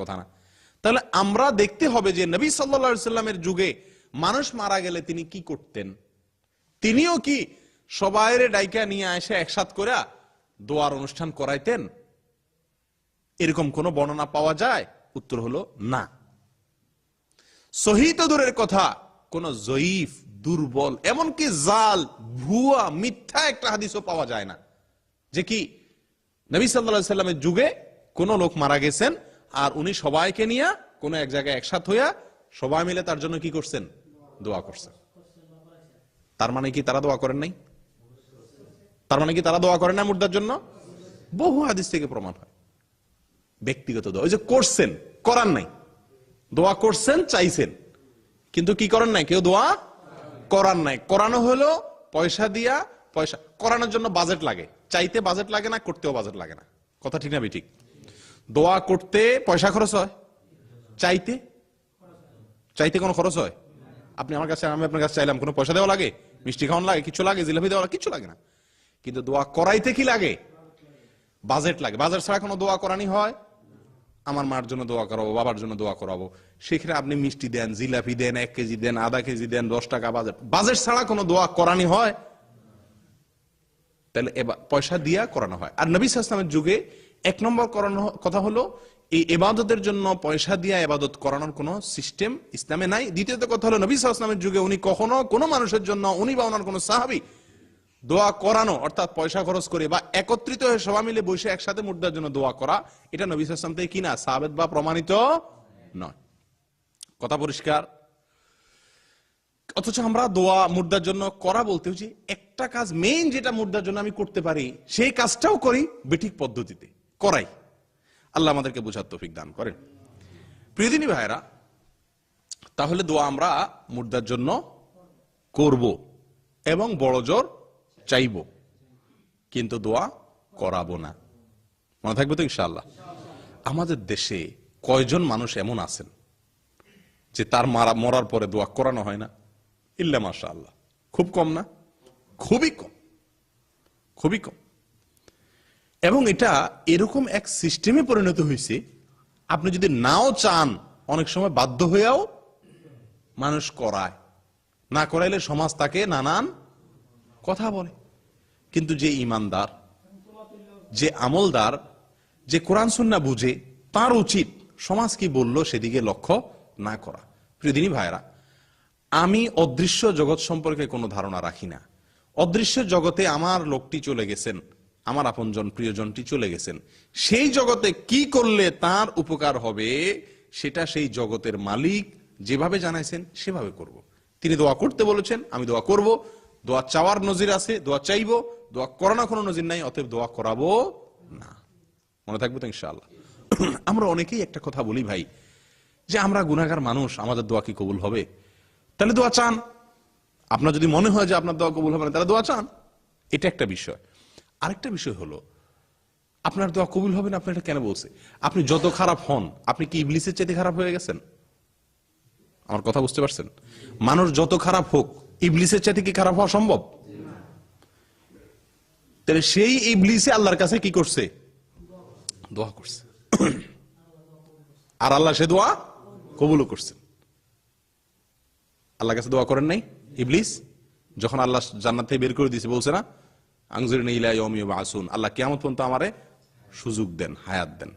কথা না। তাহলে আমরা দেখতে হবে যে নবী সাল্লাল্লাহু আলাইহি সাল্লামের যুগে মানুষ মারা গেলে তিনি কি করতেন। তিনিও কি সবাইরে ডাইকা নিয়ে এসে একসাথ করে দোয়ার অনুষ্ঠান করাইতেন? এরকম কোন বর্ণনা পাওয়া যায়? উত্তর হলো না। সহিহ তো দূরের কথা, কোন জয়ীফ, দুর্বল, এমনকি জাল, ভুয়া, মিথ্যা একটা হাদিসও পাওয়া যায় না যে কি নবী সাল্লাল্লাহু আলাইহি সাল্লামের যুগে কোন লোক মারা গেছেন আর উনি সবাইকে নিয়ে কোন এক জায়গায় একসাথ হইয়া সবাই মিলে তার জন্য কি করছেন? দোয়া করছেন। তার মানে কি তারা দোয়া করেন নাই? তার মানে কি তারা দোয়া করেন না মুর্দার জন্য? বহু হাদিস থেকে প্রমাণ হয়। ব্যক্তিগত দোয়া, ওই যে করছেন, করার নাই। দোয়া করছেন, চাইছেন, কিন্তু কি করেন নাই? কেউ দোয়া করার নাই। করানো হলো পয়সা দিয়া। পয়সা করানোর জন্য বাজেট লাগে, চাইতে বাজেট লাগে না, করতেও বাজেট লাগে না। কথা ঠিক না ঠিক? দোয়া করতে পয়সা খরচ হয়, চাইতে চাইতে কোনো খরচ হয়? আপনি আমার কাছে, আমি আপনার কাছে চাইলাম, কোনো পয়সা দেওয়া লাগে? মিষ্টি খাওয়ান লাগে? কিছু লাগে? জিলাপি দেওয়া লাগে? কিছু লাগে না। কিন্তু দোয়া করাইতে কি লাগে? বাজেট লাগে। বাজেট ছাড়া কোনো দোয়া করানি হয়? আমার মার জন্য দোয়া করাবো, বাবার জন্য দোয়া করাবো, সেখানে আপনি মিষ্টি দেন, জিলাপি দেন, 1 কেজি দেন, আধা কেজি দেন, 10 টাকা বাজেট। বাজেট ছাড়া কোনো দোয়া করানি হয়? তাহলে পয়সা দিয়া করানো হয়। আর নবী সাল্লাল্লাহু আলাইহি ওয়াসাল্লামের যুগে 1 নম্বর কথা হলো এই ইবাদতের জন্য পয়সা দিয়া ইবাদত করানোর কোন সিস্টেম ইসলামে নাই। দ্বিতীয়ত কথা হলো নবী সাল্লাল্লাহু আলাইহি ওয়াসাল্লামের যুগে উনি কখনো কোনো মানুষের জন্য, উনি বা ওনার কোন সাহাবী দোয়া করানো, অর্থাৎ পয়সা খরচ করে বা একত্রিত হয়ে সবাই মিলে বসে একসাথে মুর্দার জন্য দোয়া করা, এটা নবী সাল্লাল্লাহু আলাইহি ওয়াসাল্লাম থেকে কিনা সাবিত বা প্রমাণিত নয়। কথা পরিষ্কার? অথচ আমরা দোয়া মুর্দার জন্য করা বলতে হচ্ছে একটা কাজ মেইন, যেটা মুর্দার জন্য আমি করতে পারি, সেই কাজটাও করি বেঠিক পদ্ধতিতে করাই। আল্লাহ আমাদেরকে বোঝার তৌফিক দান করেন। প্রিয় দিনী ভাইরা, তাহলে দোয়া আমরা মুর্দার জন্য করব এবং বড় জোর চাইব, কিন্তু দোয়া করাবো না। মনে থাকবে তো ইনশাআল্লাহ? আমাদের দেশে কয়জন মানুষ এমন আছেন যে তার মরার পরে দোয়া করানো হয় না? ইল্লা মাশাআল্লাহ, খুব কম না? খুবই কম, খুবই কম। এবং এটা এরকম এক সিস্টেমে পরিণত হয়েছে, আপনি যদি নাও চান অনেক সময় বাধ্য হয়েও মানুষ করায়। না করাইলে সমাজ তাকে নানান কথা বলে। কিন্তু যে ইমানদার, যে আমলদার, যে কোরআন সুন্নাহ বুঝে, তার উচিত সমাজ কি বলল সেদিকে লক্ষ্য না করা। প্রিয় দিনী ভাইরা, আমি অদৃশ্য জগৎ সম্পর্কে কোনো ধারণা রাখি না। অদৃশ্য জগতে আমার লোকটি চলে গেছেন, আমার আপনজন প্রিয়জনটি চলে গেছেন, সেই জগতে কি করলে তার উপকার হবে সেটা সেই জগতের মালিক যেভাবে জানাইছেন সেভাবে করব। তিনি দোয়া করতে বলেছেন, আমি দোয়া করব। দোয়া চাওয়ার নজির আছে, দোয়া চাইবো। দোয়া করানোর কোনো নজির নাই, অতএব দোয়া করাবো না। মনে থাকবে তো ইনশাআল্লাহ? আমরা অনেকেই একটা কথা বলি ভাই, যে আমরা গুনাহগার মানুষ, আমাদের দোয়া কি কবুল হবে? তাহলে দোয়া চান। আপনার যদি মনে হয় যে আপনার দোয়া কবুল হবে না, তাহলে দোয়া চান। এটা একটা বিষয়। আরেকটা বিষয় হলো, আপনার দোয়া কবুল হবে না, আপনি এটা কেন বলছে? আপনি যত খারাপ হন, আপনি কি ইবলিসের চাইতে খারাপ হয়ে গেছেন? আমার কথা বুঝতে পারছেন? মানুষ যত খারাপ হোক, ইবলিসের চাইতে কি খারাপ হওয়া সম্ভব? তাহলে সেই ইবলিসে আল্লাহর কাছে কি করছে? দোয়া করছে। আর আল্লাহ সে দোয়া কবুলও করছেন। আল্লাহর কাছে দোয়া করেন নাই ইবলিস? যখন আল্লাহ জান্নাত থেকে বের করে দিয়েছে, বলছে না, আনজিরনি ইলা ইয়াউমি ইউবআসুন, আল্লাহ কিয়ামত পর্যন্ত আমারে সুযোগ দেন, হায়াত দেন।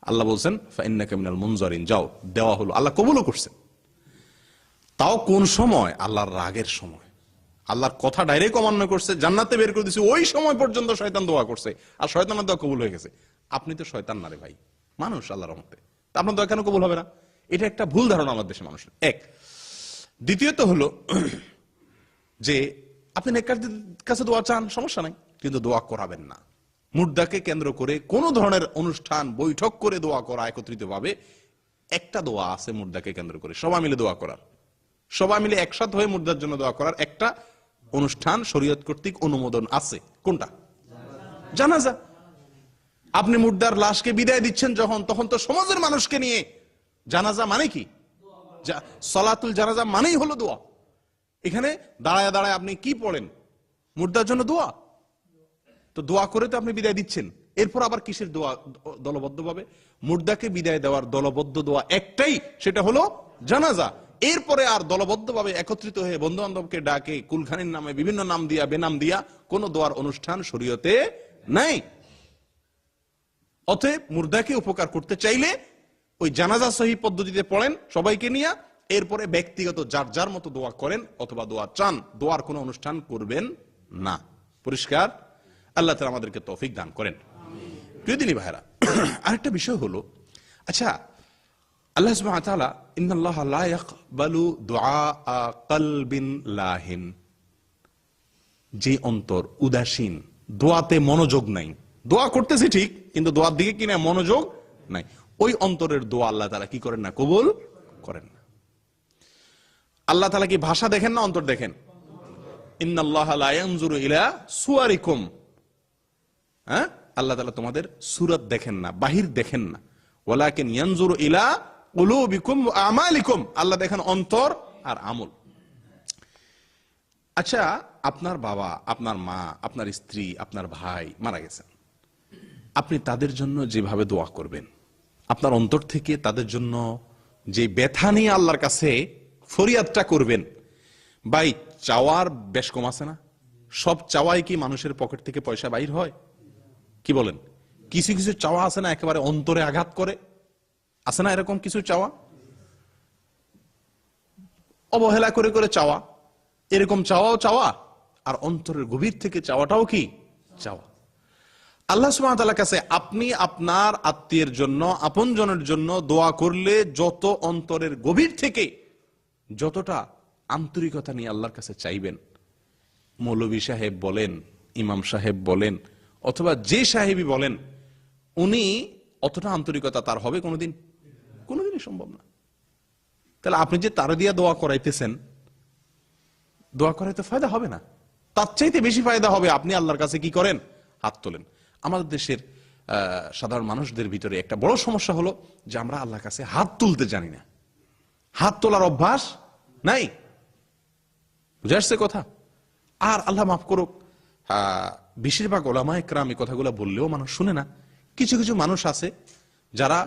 আল্লাহ বলছেন ফাইন্নাকা মিনাল মুনজারিন, যাও, দেওয়া হলো। আল্লাহ কবুলও করছেন। তাও কোন সময়? আল্লাহর রাগের সময়। আল্লাহর কথা ডাইরেক্ট অমান্য করছে, জান্নাতে বের করে দিয়েছে, ওই সময় পর্যন্ত শয়তান দোয়া করছে, আর শয়তানের দোয়া কবুল হয়ে গেছে। আপনি তো শয়তান না রে ভাই, মানুষ আল্লাহর রহমতে, তা আপনার দোয়া কেন কবুল হবে না? এটা একটা ভুল ধারণা আমাদের দেশের মানুষের। এক। দ্বিতীয়ত হলো যে আপনি নেককারদের কাছে দোয়া চান, সমস্যা নাই, কিন্তু দোয়া করাবেন না। মুর্দাকে কেন্দ্র করে কোন ধরনের অনুষ্ঠান, বৈঠক করে দোয়া করা একত্রিত ভাবে, একটা দোয়া আছে মুর্দাকে কেন্দ্র করে সবাই মিলে দোয়া করার, সবাই মিলে একসাথে হয়ে মুর্দার জন্য দোয়া করার একটা অনুষ্ঠান শরীয়ত কর্তৃক অনুমোদন আছে। কোনটা? জানাজা। আপনি মুর্দার লাশকে বিদায় দিচ্ছেন যখন, তখন তো সমাজের মানুষকে নিয়ে জানাজা মানে কি? সালাতুল জানাজা মানেই হলো দোয়া। এখানে দাঁড়ায় দাঁড়ায় আপনি কি পড়েন? মুর্দার জন্য দোয়া। তো দোয়া করে তো আপনি বিদায় দিচ্ছেন, এরপর আবার কিসের দোয়া দলবদ্ধভাবে? মুর্দাকে বিদায় দেওয়ার দলবদ্ধ দোয়া একটাই, সেটা হলো জানাজা। এরপরে আর দলবদ্ধভাবে একত্রিত হয়ে বন্ধু বান্ধবকে ডাকে কুলখানির নামে বিভিন্ন নাম দিয়া বেনাম দিয়া কোন দোয়ার অনুষ্ঠান শরীয়তে নাই। অতএব মুর্দাকে উপকার করতে চাইলে ওই জানাজা সহি পদ্ধতিতে পড়েন সবাইকে নিয়ে, এরপরে ব্যক্তিগত যার যার মতো দোয়া করেন অথবা দোয়া চান, দোয়ার কোনো অনুষ্ঠান করবেন না। পরিষ্কার? আল্লাহ তাআলা আমাদেরকে তৌফিক দান করেন। প্রিয় দিনী ভাইরা, আরেকটা বিষয় হলো, আচ্ছা আল্লাহ সুবহানাহু ওয়া তাআলা ইন্নাল্লাহা লা ইয়াকবালু দুআ কলবিন লাহিন, যে অন্তর উদাসীন, দোয়াতে মনোযোগ নাই, দোয়া করতেছি ঠিক কিন্তু দোয়ার দিকে কিনা মনোযোগ নাই, ওই অন্তরের দোয়া আল্লাহ তাআলা কি করেন না? কবুল করেন না। আল্লাহ তাআলা কি ভাষা দেখেন না অন্তর দেখেন? ইন্নাল্লাহা লা ইয়ানজুরু ইলা সুওয়ারিকুম, হ্যাঁ, আল্লাহ তাআলা তোমাদের সূরত দেখেন না, বাহির দেখেন না, ওয়ালাকিন ইয়ানজুরু ইলা কুলুবিকুম ওয়া আমালিকুম, আল্লাহ দেখেন অন্তর আর আমল। আচ্ছা, আপনার বাবা, আপনার মা, আপনার স্ত্রী, আপনার ভাই মারা গেছেন, আপনি তাদের জন্য যেভাবে দোয়া করবেন, আপনার অন্তর থেকে তাদের জন্য যে ব্যথা নিয়ে আল্লাহর কাছে ফরিয়াদটা করবেন, ভাই চাওয়ার বেশ কম আছে না? সব চাওয়াই কি মানুষের পকেট থেকে পয়সা বাইর হয়? কি বলেন? কিছু কিছু চাওয়া আছে না একেবারে অন্তরে আঘাত করে, আছে না এরকম কিছু চাওয়া? অবহেলা করে করে চাওয়া, এরকম চাওয়াও চাওয়া, আর অন্তরের গভীর থেকে চাওয়াটাও কি চাওয়া। আল্লাহ সুবহানাহু ওয়া তাআলার কাছে আপনি আপনার আত্মীয়ের জন্য, আপনজনের জন্য দোয়া করলে যত অন্তরের গভীর থেকে যতটা আন্তরিকতা নিয়ে আল্লাহর কাছে চাইবেন, মৌলভী সাহেব বলেন, ইমাম সাহেব বলেন, অথবা যে সাহেবই বলেন, উনি অতটা আন্তরিকতা তার হবে কোনোদিন? কোনোদিনই সম্ভব না। তাহলে আপনি যে তার দিয়া দোয়া করাইতেছেন, দোয়া করাইতে ফায়দা হবে না, তার চাইতে বেশি ফায়দা হবে আপনি আল্লাহর কাছে কি করেন? হাত তোলেন। আমাদের দেশের সাধারণ মানুষদের ভিতরে একটা বড় সমস্যা হলো যে আমরা আল্লাহর কাছে হাত তুলতে জানি না, হাত তোলার অভ্যাস নাই। বুঝে আসছে কথা? আর আল্লাহ মাফ করুক, বেশিরভাগ ওলামায়ে কেরাম এই কথাগুলো বললেও মানুষ শুনে না। কিছু কিছু মানুষ আছে যারা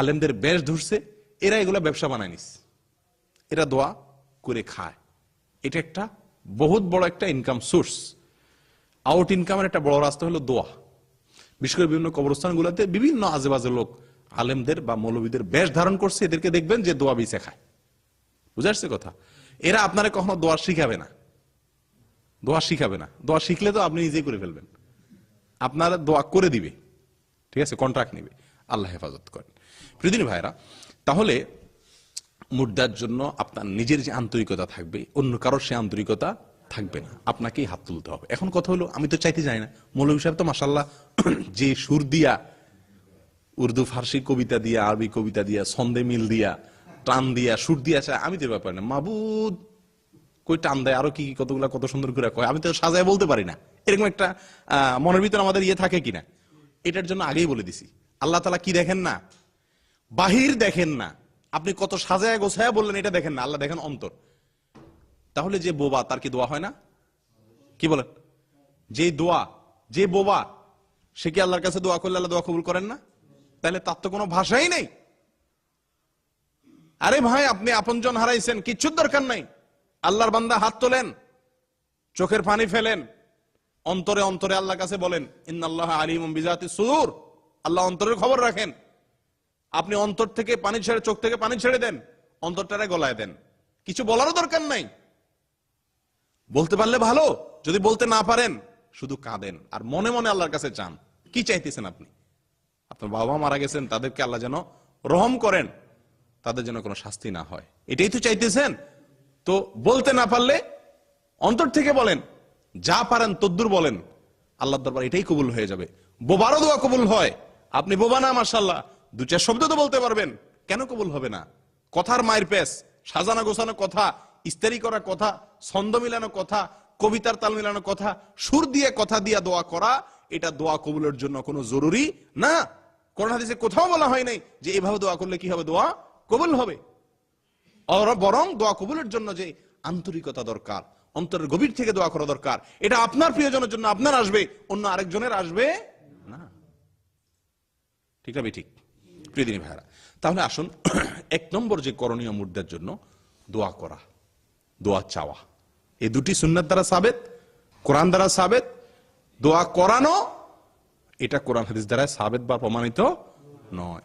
আলেমদের বেশ ধরছে, এরা এগুলা ব্যবসা বানায় নিস, এরা দোয়া করে খায়। এটা একটা বহুত বড় একটা ইনকাম সোর্স। আউট ইনকামের একটা বড় রাস্তা হলো দোয়া। বিশেষ করে বিভিন্ন কবরস্থানগুলোতে বিভিন্ন আজেবাজে লোক আলেমদের বা মৌলবীদের বেশ ধারণ করছে, এদেরকে দেখবেন যে দোয়া বিছে খায়। বুঝে আসছে কথা? এরা আপনারা কখনো দোয়া শিখাবে না, দোয়া শিখাবে না। দোয়া শিখলে তো আপনি নিজেই করে ফেলবেন, আপনারা দোয়া করে দিবে, ঠিক আছে, কন্ট্রাক্ট নিবে। আল্লাহ হেফাজত করেন। প্রিয়দিনী ভাইরা, তাহলে মুর্দার জন্য আপনার নিজের যে আন্তরিকতা থাকবে, অন্য কারোর সে আন্তরিকতা থাকবে না, আপনাকেই হাত তুলতে হবে। এখন কথা হলো, আমি তো চাইতে যাই না, মৌলভী সাহেব তো মাশাআল্লাহ যে সুর দিয়া, উর্দু ফার্সি কবিতা দিয়া, আরবি কবিতা দিয়া, ছন্দে মিল দিয়া, টান দিয়া, সুর দিয়া চায়, আমি তো ব্যাপার না, মাবুদ কই টান দেয়, আরো কি কতগুলা কত সুন্দর করে কয়, আমি তো সাজায় বলতে পারি না। এরকম একটা মনের ভিতরে আমাদের ইয়ে থাকে কিনা, এটার জন্য আগেই বলে দিছি, আল্লাহ তাআলা কি দেখেন না? বাহির দেখেন না। আপনি কত সাজায় গোছায় বললেন এটা দেখেন না, আল্লাহ দেখেন অন্তর। তাহলে যে বোবা, তার কি দোয়া হয় না? কি বলেন? যে বোবা, সে কি আল্লাহর কাছে দোয়া করলে আল্লাহ দোয়া কবুল করেন না? তাহলে তার তো কোনো ভাষাই নেই। আরে ভাই, আপনি আপনজন হারাইছেন, কিচ্ছুর দরকার নাই। আল্লাহর বান্দা হাত তোলেন, চোখের পানি ফেলেন, অন্তরে অন্তরে আল্লাহর কাছে বলেন, ইন্নাল্লাহা আলিমুম বিজাতিস সুদূর, আল্লাহ অন্তরের খবর রাখেন। আপনি অন্তর থেকে পানি ছেড়ে, চোখ থেকে পানি ছেড়ে দেন, অন্তরটারে গলায় দেন, কিছু বলারও দরকার নাই। বলতে পারলে ভালো, যদি বলতে না পারেন শুধু কাঁদেন আর মনে মনে আল্লাহর কাছে চান। কি চাইতেছেন আপনি? আপনার বাবা মারা গেছেন, তাদেরকে আল্লাহ যেন রহম করেন, তাদের যেন কোনো শাস্তি না হয়, এটাই তো চাইতেছেন। তো বলতে না পারলে অন্তর থেকে বলেন, যা পারেন তদ্দুর বলেন, আল্লাহর দরবার এটাই কবুল হয়ে যাবে। বোবারও দোয়া কবুল হয়। আপনি বোবা না, মাশাআল্লাহ, দু চার শব্দ তো বলতে পারবেন, কেন কবুল হবে না? কথার মায়ের পেস, সাজানো গোছানো কথা, ইস্তারি করা কথা, ছন্দ মিলানো কথা, কবিতার তাল মিলানো কথা, সুর দিয়ে কথা দিয়ে দোয়া করা, এটা দোয়া কবুলের জন্য কোনো জরুরি না। কোরআন হাদিসে কোথাও বলা হয় নাই যে এভাবে দোয়া করলে কি হবে, দোয়া কবুল হবে। বরং দোয়া কবুলের জন্য যে আন্তরিকতা দরকার, অন্তরের গভীর থেকে দোয়া করা দরকার, এটা আপনার প্রিয়জনের জন্য আপনার আসবে, অন্য আরেকজনের আসবে না। ঠিক না ঠিক? প্রিয়দিনী ভাইরা, তাহলে আসুন 1 নম্বর যে করণীয় মুর্দার জন্য দোয়া করা, দোয়া চাওয়া, এই দুটি সুন্নাত দ্বারা সাবেত, কোরআন দ্বারা সাবেত। দোয়া করানো এটা কোরআন হাদিস দ্বারা সাবেত বা প্রমাণিত নয়।